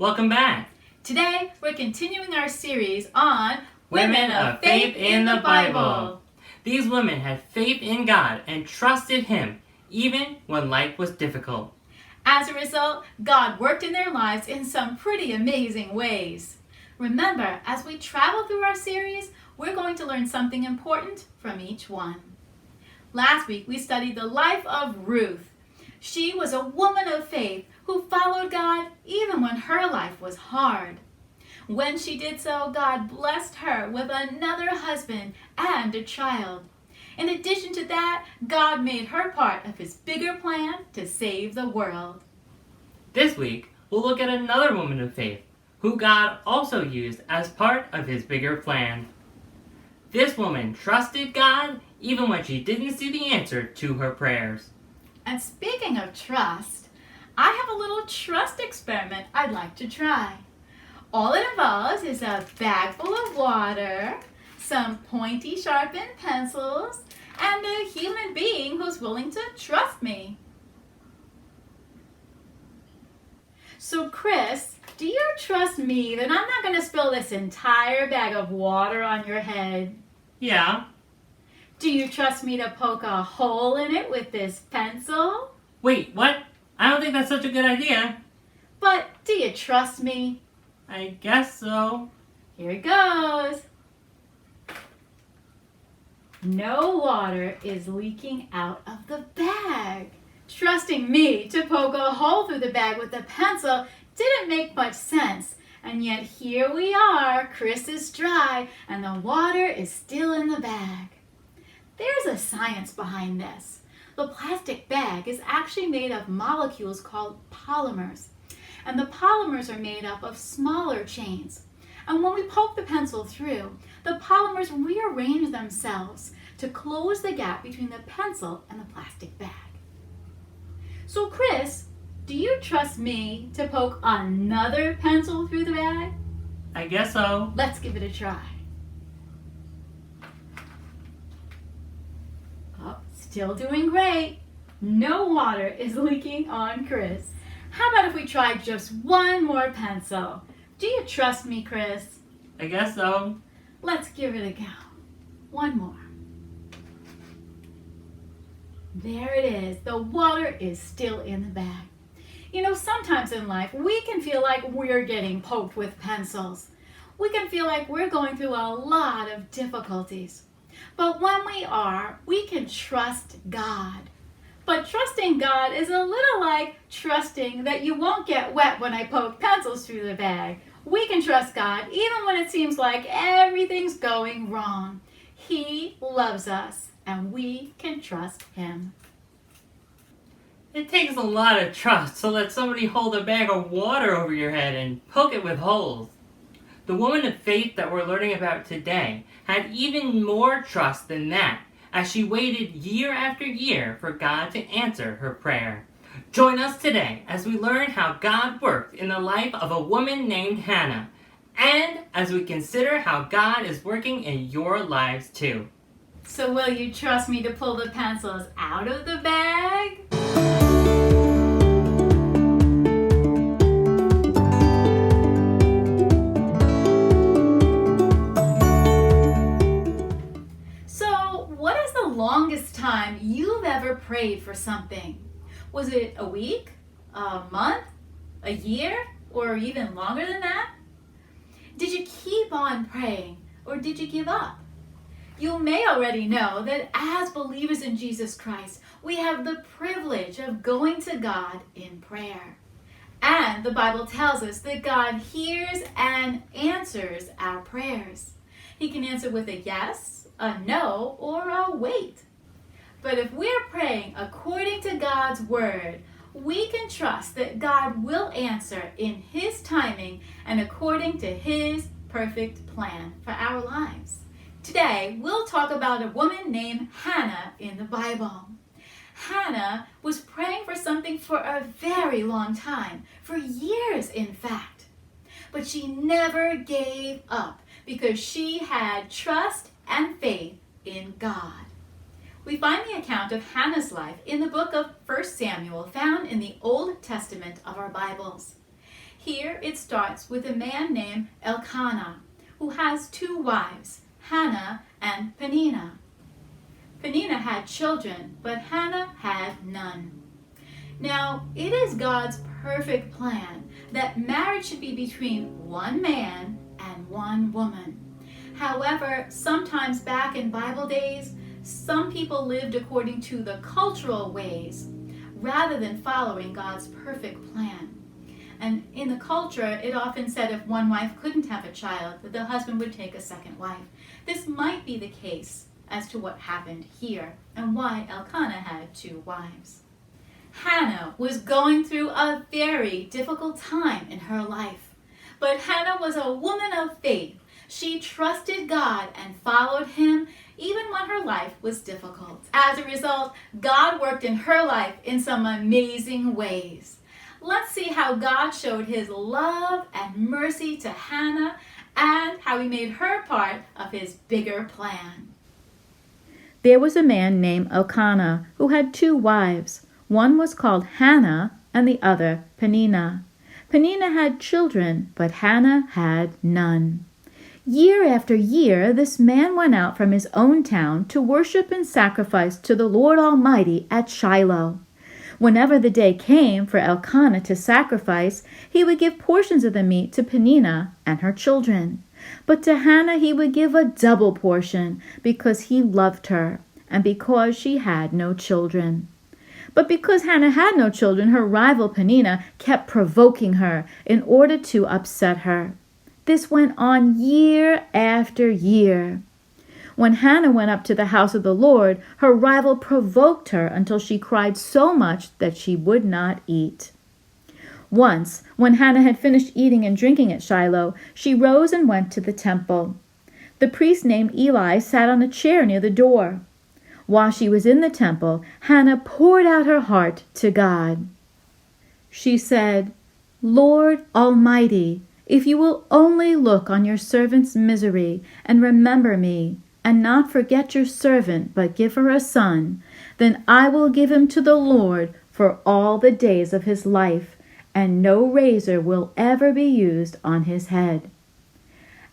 Welcome back. Today, we're continuing our series on Women of Faith in the Bible. These women had faith in God and trusted Him, even when life was difficult. As a result, God worked in their lives in some pretty amazing ways. Remember, as we travel through our series, we're going to learn something important from each one. Last week, we studied the life of Ruth. She was a woman of faith who followed God even when her life was hard. When she did so, God blessed her with another husband and a child. In addition to that, God made her part of His bigger plan to save the world. This week, we'll look at another woman of faith, who God also used as part of His bigger plan. This woman trusted God even when she didn't see the answer to her prayers. And speaking of trust, I have a little trust experiment I'd like to try. All it involves is a bag full of water, some pointy sharpened pencils, and a human being who's willing to trust me. So Chris, do you trust me that I'm not going to spill this entire bag of water on your head? Yeah. Do you trust me to poke a hole in it with this pencil? Wait, what? I don't think that's such a good idea. But do you trust me? I guess so. Here it goes. No water is leaking out of the bag. Trusting me to poke a hole through the bag with a pencil didn't make much sense. And yet here we are. Chris is dry and the water is still in the bag. There's a science behind this. The plastic bag is actually made of molecules called polymers. And the polymers are made up of smaller chains. And when we poke the pencil through, the polymers rearrange themselves to close the gap between the pencil and the plastic bag. So Chris, do you trust me to poke another pencil through the bag? I guess so. Let's give it a try. Oh, still doing great. No water is leaking on Chris. How about if we try just one more pencil? Do you trust me, Chris? I guess so. Let's give it a go. One more. There it is. The water is still in the bag. You know, sometimes in life, we can feel like we're getting poked with pencils. We can feel like we're going through a lot of difficulties. But when we are, we can trust God. But trusting God is a little like trusting that you won't get wet when I poke pencils through the bag. We can trust God even when it seems like everything's going wrong. He loves us and we can trust Him. It takes a lot of trust to let somebody hold a bag of water over your head and poke it with holes. The woman of faith that we're learning about today had even more trust than that, as she waited year after year for God to answer her prayer. Join us today as we learn how God worked in the life of a woman named Hannah, and as we consider how God is working in your lives too. So will you trust me to pull the pencils out of the bag? Longest time you've ever prayed for something? Was it a week, a month, a year, or even longer than that? Did you keep on praying, or did you give up? You may already know that as believers in Jesus Christ, we have the privilege of going to God in prayer. And the Bible tells us that God hears and answers our prayers. He can answer with a yes, a no, or a wait. But if we're praying according to God's word, we can trust that God will answer in His timing and according to His perfect plan for our lives. Today, we'll talk about a woman named Hannah in the Bible. Hannah was praying for something for a very long time, for years in fact. But she never gave up because she had trust and faith in God. We find the account of Hannah's life in the book of 1 Samuel, found in the Old Testament of our Bibles. Here it starts with a man named Elkanah, who has two wives, Hannah and Peninnah. Peninnah had children, but Hannah had none. Now, it is God's perfect plan that marriage should be between one man and one woman. However, sometimes back in Bible days, some people lived according to the cultural ways rather than following God's perfect plan. And in the culture, it often said if one wife couldn't have a child, that the husband would take a second wife. This might be the case as to what happened here and why Elkanah had two wives. Hannah was going through a very difficult time in her life. But Hannah was a woman of faith. She trusted God and followed him even when her life was difficult. As a result, God worked in her life in some amazing ways. Let's see how God showed his love and mercy to Hannah and how he made her part of his bigger plan. There was a man named Elkanah who had two wives. One was called Hannah and the other Peninnah. Peninnah had children, but Hannah had none. Year after year, this man went out from his own town to worship and sacrifice to the Lord Almighty at Shiloh. Whenever the day came for Elkanah to sacrifice, he would give portions of the meat to Peninnah and her children. But to Hannah he would give a double portion because he loved her and because she had no children. But because Hannah had no children, her rival Peninnah kept provoking her in order to upset her. This went on year after year. When Hannah went up to the house of the Lord, her rival provoked her until she cried so much that she would not eat. Once, when Hannah had finished eating and drinking at Shiloh, she rose and went to the temple. The priest named Eli sat on a chair near the door. While she was in the temple, Hannah poured out her heart to God. She said, "Lord Almighty, if you will only look on your servant's misery and remember me, and not forget your servant, but give her a son, then I will give him to the Lord for all the days of his life, and no razor will ever be used on his head."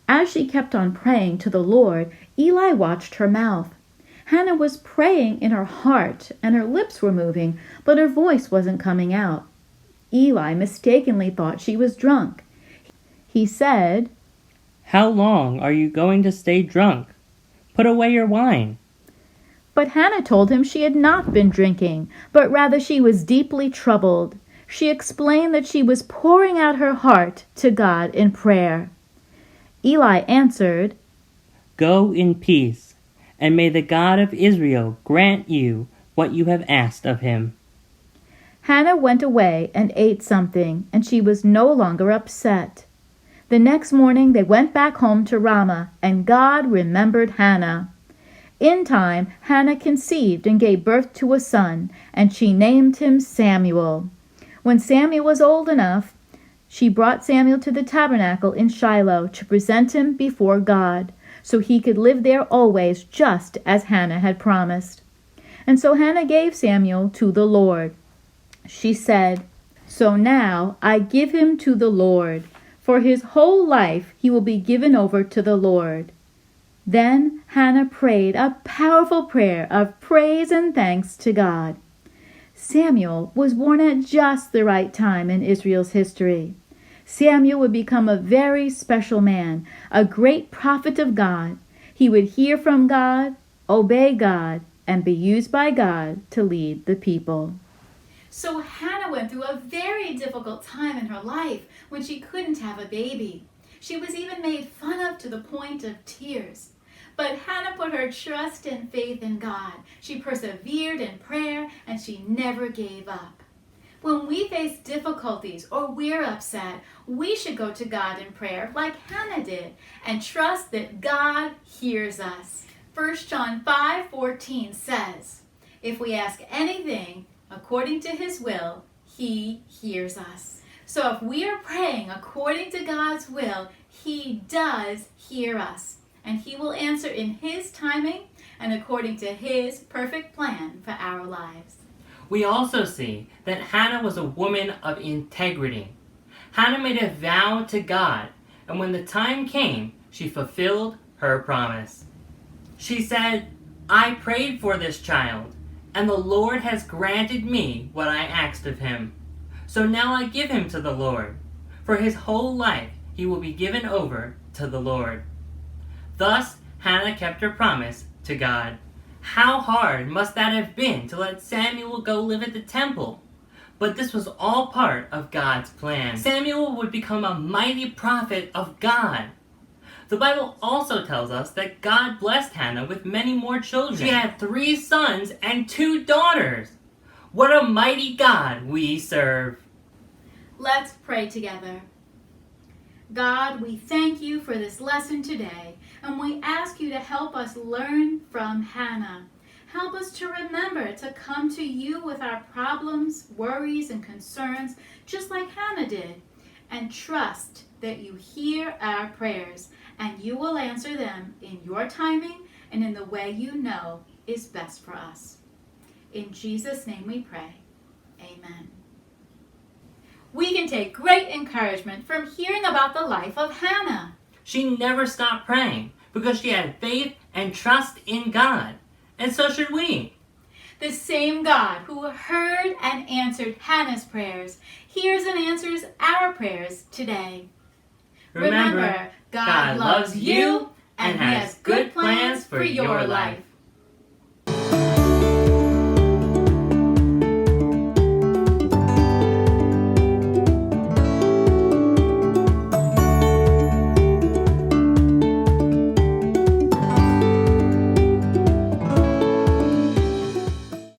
As she kept on praying to the Lord, Eli watched her mouth. Hannah was praying in her heart, and her lips were moving, but her voice wasn't coming out. Eli mistakenly thought she was drunk. He said, "How long are you going to stay drunk? Put away your wine." But Hannah told him she had not been drinking, but rather she was deeply troubled. She explained that she was pouring out her heart to God in prayer. Eli answered, "Go in peace, and may the God of Israel grant you what you have asked of him." Hannah went away and ate something, and she was no longer upset. The next morning they went back home to Ramah, and God remembered Hannah. In time, Hannah conceived and gave birth to a son, and she named him Samuel. When Samuel was old enough, she brought Samuel to the tabernacle in Shiloh to present him before God, so he could live there always, just as Hannah had promised. And so Hannah gave Samuel to the Lord. She said, "So now I give him to the Lord. For his whole life he will be given over to the Lord." Then Hannah prayed a powerful prayer of praise and thanks to God. Samuel was born at just the right time in Israel's history. Samuel would become a very special man, a great prophet of God. He would hear from God, obey God, and be used by God to lead the people. So Hannah went through a very difficult time in her life when she couldn't have a baby. She was even made fun of to the point of tears. But Hannah put her trust and faith in God. She persevered in prayer, and she never gave up. When we face difficulties or we're upset, we should go to God in prayer like Hannah did and trust that God hears us. 1 John 5:14 says, "If we ask anything according to his will, he hears us." So if we are praying according to God's will, he does hear us. And he will answer in his timing and according to his perfect plan for our lives. We also see that Hannah was a woman of integrity. Hannah made a vow to God, and when the time came, she fulfilled her promise. She said, "I prayed for this child, and the Lord has granted me what I asked of him. So now I give him to the Lord. For his whole life he will be given over to the Lord." Thus, Hannah kept her promise to God. How hard must that have been to let Samuel go live at the temple? But this was all part of God's plan. Samuel would become a mighty prophet of God. The Bible also tells us that God blessed Hannah with many more children. She had 3 sons and 2 daughters. What a mighty God we serve. Let's pray together. God, we thank you for this lesson today, and we ask you to help us learn from Hannah. Help us to remember to come to you with our problems, worries, and concerns, just like Hannah did, and trust that you hear our prayers, and you will answer them in your timing and in the way you know is best for us. In Jesus' name we pray. Amen. We can take great encouragement from hearing about the life of Hannah. She never stopped praying because she had faith and trust in God. And so should we. The same God who heard and answered Hannah's prayers hears and answers our prayers today. Remember, God loves you and has good plans for your life.